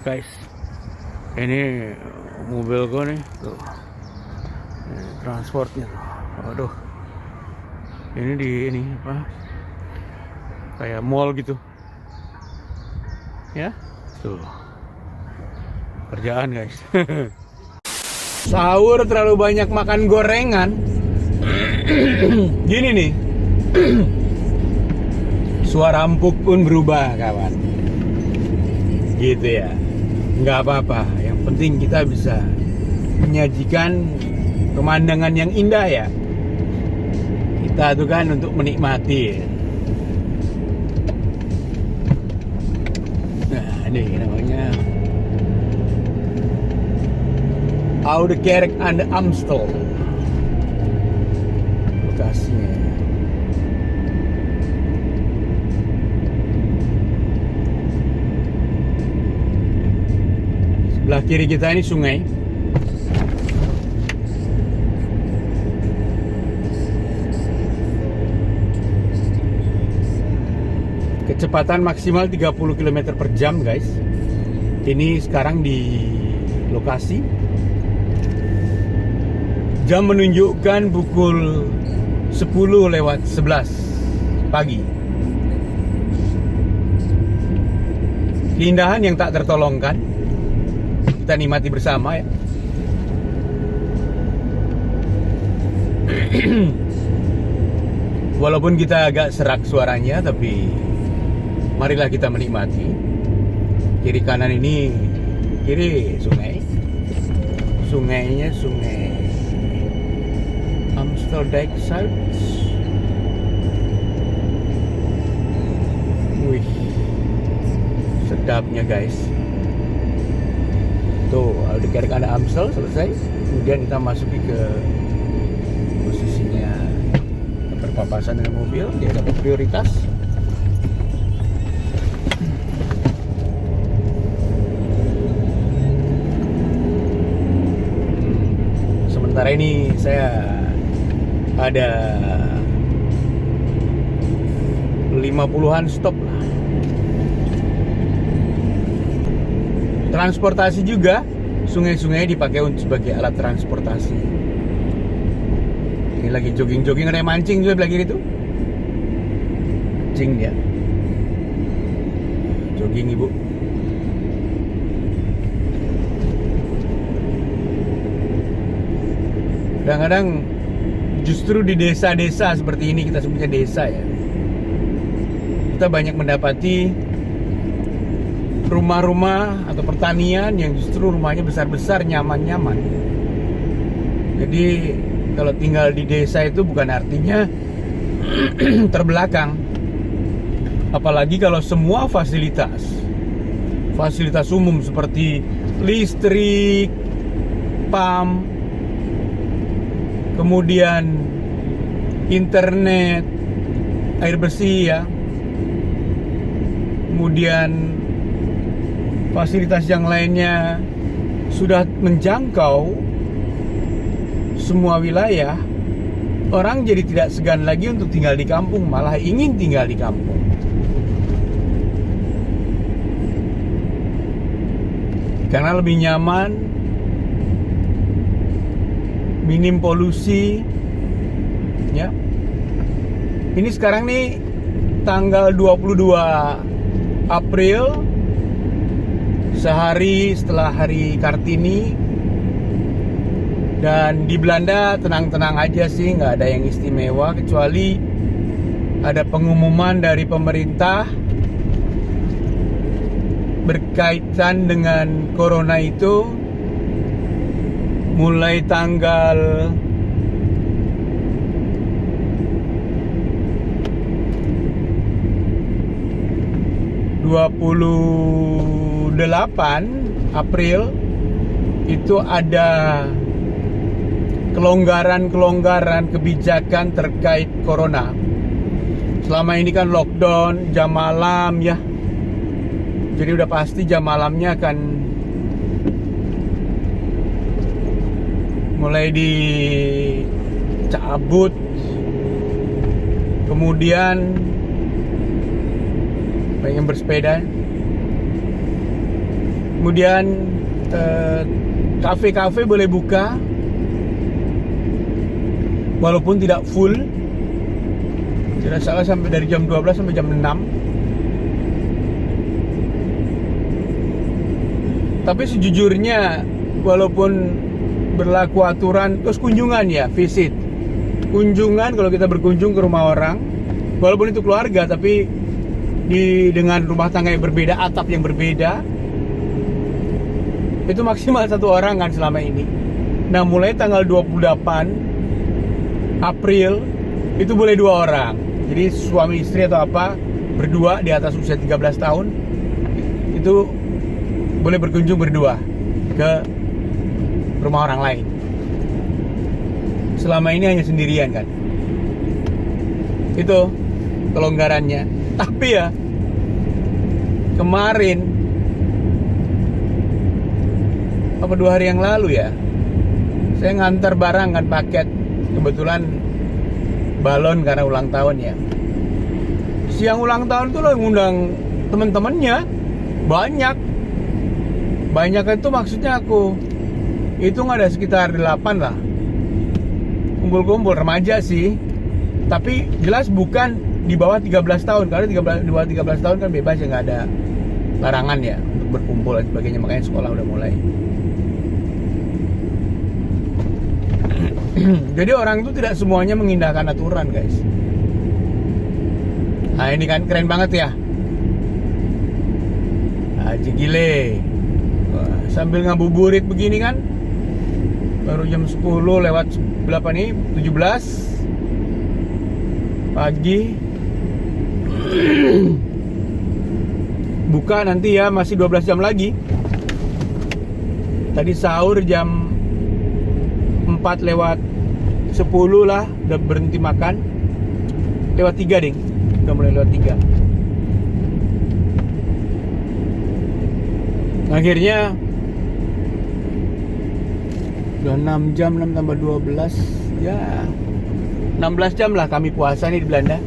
Guys, ini mobilku nih tuh, ini transportnya tuh. Waduh, ini di ini apa, kayak mall gitu ya tuh, kerjaan guys. Sahur terlalu banyak makan gorengan. Gini nih, suara empuk pun berubah kawan, gitu ya. Nggak apa-apa, yang penting kita bisa menyajikan pemandangan yang indah ya. Kita tuh kan untuk menikmati. Nah ini namanya Oude Kerk aan de Amstel lokasinya. Sebelah kiri kita ini sungai. Kecepatan maksimal 30 km per jam guys. Ini sekarang di lokasi. Jam menunjukkan pukul 10:11 pagi. Keindahan yang tak tertolongkan. Kita nikmati bersama ya. Walaupun kita agak serak suaranya, tapi marilah kita menikmati. Kiri kanan ini, kiri sungai. Sungainya sungai Amsterdijk Zuid. Wih, sedapnya guys. Tuh, Oude Kerk aan de Amstel selesai. Kemudian kita masuki ke posisinya berpapasan dengan mobil. Dia dapat prioritas. Sementara ini saya ada 50-an stop lah. Transportasi juga, sungai-sungai dipakai sebagai alat transportasi. Ini lagi jogging-jogging, ada yang mancing juga lagi itu. Mancing dia. Jogging ibu. Kadang-kadang justru di desa-desa seperti ini, kita sebutnya desa ya, kita banyak mendapati rumah-rumah atau pertanian yang justru rumahnya besar-besar, nyaman-nyaman. Jadi kalau tinggal di desa itu bukan artinya terbelakang. Apalagi kalau semua fasilitas umum seperti listrik, PAM, kemudian internet, air bersih ya, kemudian fasilitas yang lainnya sudah menjangkau semua wilayah, orang jadi tidak segan lagi untuk tinggal di kampung, malah ingin tinggal di kampung. Karena lebih nyaman, minim polusi ya. Ini sekarang nih tanggal 22 April, sehari setelah Hari Kartini. Dan di Belanda tenang-tenang aja sih, nggak ada yang istimewa, kecuali ada pengumuman dari pemerintah berkaitan dengan corona itu. Mulai tanggal 28 April itu ada kelonggaran kebijakan terkait corona. Selama ini kan lockdown jam malam ya. Jadi udah pasti jam malamnya akan mulai dicabut. Kemudian pengen bersepeda Kemudian kafe-kafe boleh buka walaupun tidak full. Tidak salah sampai dari jam 12 sampai jam 6. Tapi sejujurnya walaupun berlaku aturan, terus kunjungan ya, visit. Kunjungan kalau kita berkunjung ke rumah orang, walaupun itu keluarga tapi dengan rumah tangga yang berbeda, atap yang berbeda, itu maksimal 1 orang kan selama ini. Nah, mulai tanggal 28 April itu boleh 2 orang. Jadi suami istri atau apa berdua di atas usia 13 tahun itu boleh berkunjung berdua ke rumah orang lain. Selama ini hanya sendirian kan. Itu kelonggarannya. Tapi ya kemarin apa 2 hari yang lalu ya, saya ngantar barang kan, paket, kebetulan balon karena ulang tahun ya. Siang ulang tahun tuh lo ngundang temen-temennya banyak itu, maksudnya aku hitung ada sekitar 8 lah, kumpul-kumpul remaja sih, tapi jelas bukan di bawah 13 tahun, karena di bawah 13 tahun kan bebas ya, nggak ada larangan ya untuk berkumpul dan sebagainya, makanya sekolah udah mulai. Jadi orang itu tidak semuanya mengindahkan aturan, guys. Nah ini kan keren banget ya, Haji Gile. Wah, sambil ngabuburit begini kan, baru jam 10 lewat berapa nih, 17 pagi. Buka nanti ya, masih 12 jam lagi. Tadi sahur jam 4 lewat 10 lah, udah berhenti makan. Lewat 3 ding, udah mulai lewat 3. Akhirnya udah 6 jam, 6 tambah 12 ya 16 jam lah kami puasa nih di Belanda.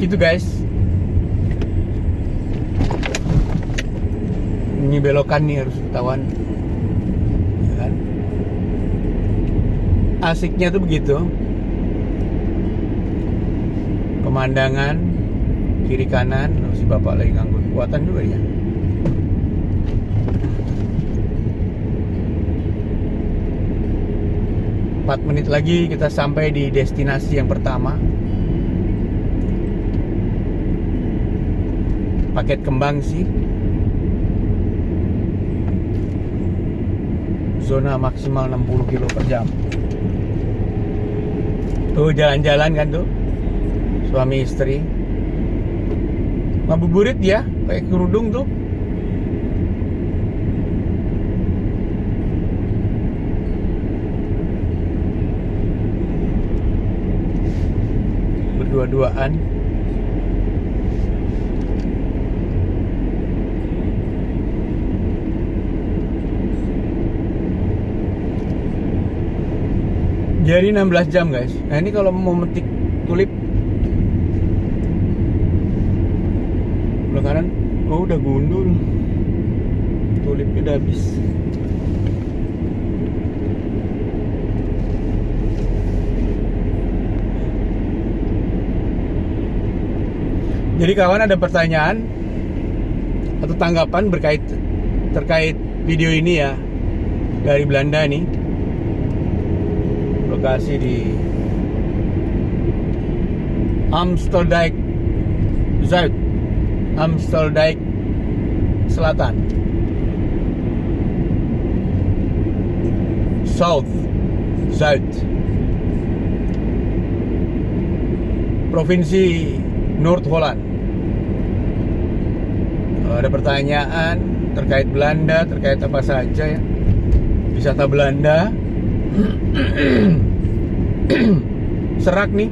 Gitu guys. Ini belokan nih harus ketahuan ya kan? Asiknya tuh begitu, pemandangan kiri kanan. Si bapak lagi nganggur kekuatan juga ya. Empat menit lagi kita sampai di destinasi yang pertama. Paket kembang sih. Zona maksimal 60 km per jam. Tuh jalan-jalan kan tuh, suami istri ngabuburit ya, pakai kerudung tuh. Berdua-duaan. Jadi 16 jam guys. Nah ini kalau mau metik tulip belah kanan, oh udah gundul, tulipnya udah habis. Jadi kawan, ada pertanyaan atau tanggapan terkait video ini ya, dari Belanda nih, lokasi di Amsterdijk Zuid, Amsterdijk Selatan, South, Zuid, Provinsi Noord-Holland. Kalau ada pertanyaan terkait Belanda, terkait apa saja ya, wisata Belanda, serak nih.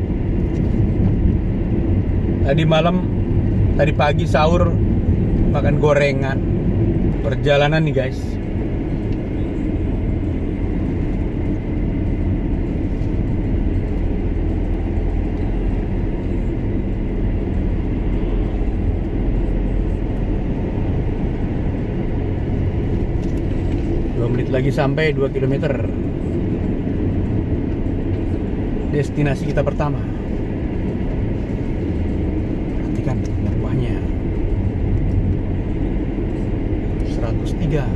Tadi pagi sahur makan gorengan. Perjalanan nih guys. Lagi sampai 2 km destinasi kita pertama. Perhatikan rumahnya 103.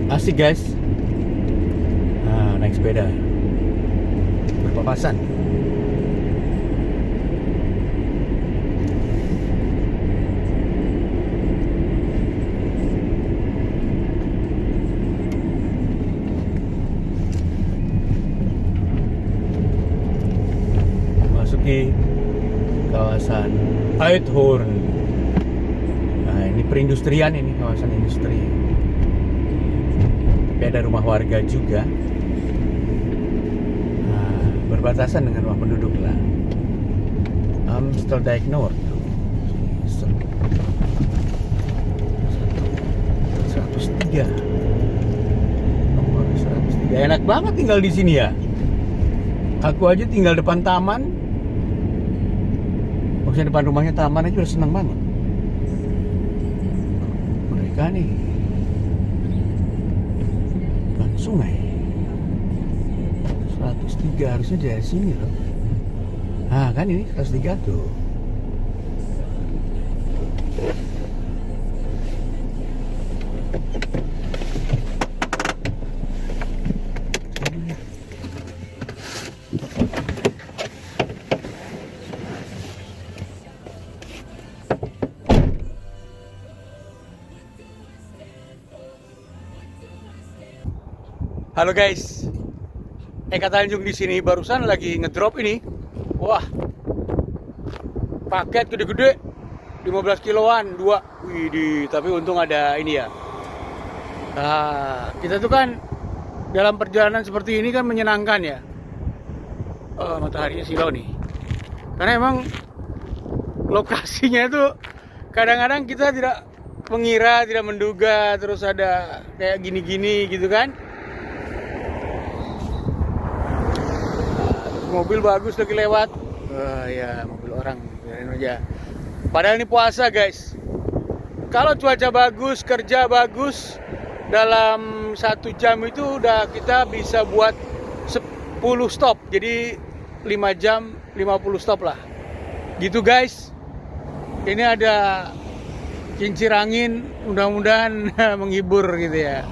Asik guys. Nah, naik sepeda berpapasan. Masuki kawasan Uithoorn. Nah, ini perindustrian, ini kawasan industri. Tapi ada rumah warga juga. Nah, berbatasan dengan rumah penduduk lah. Amsterdijk Noord. 103. Nomor 103. Enak banget tinggal di sini ya. Aku aja tinggal depan taman. Maksudnya depan rumahnya taman aja udah seneng banget. Mereka nih sungai 103 harusnya dari sini loh. Nah kan ini 103 tuh. Halo guys, Eka Tanjung di sini barusan lagi ngedrop ini. Wah, paket gede-gede 15 kiloan 2. Widih, tapi untung ada ini ya. Nah, kita tuh kan dalam perjalanan seperti ini kan menyenangkan ya. Mataharinya silau nih. Karena emang lokasinya itu kadang-kadang kita tidak mengira, tidak menduga, terus ada kayak gini-gini gitu kan. Mobil bagus lagi lewat. Ya mobil orang, biarin aja. Padahal ini puasa guys. Kalau cuaca bagus, kerja bagus, dalam 1 jam itu udah kita bisa buat 10 stop. Jadi 5 jam 50 stop lah. Gitu guys. Ini ada kincir angin, mudah-mudahan menghibur gitu ya.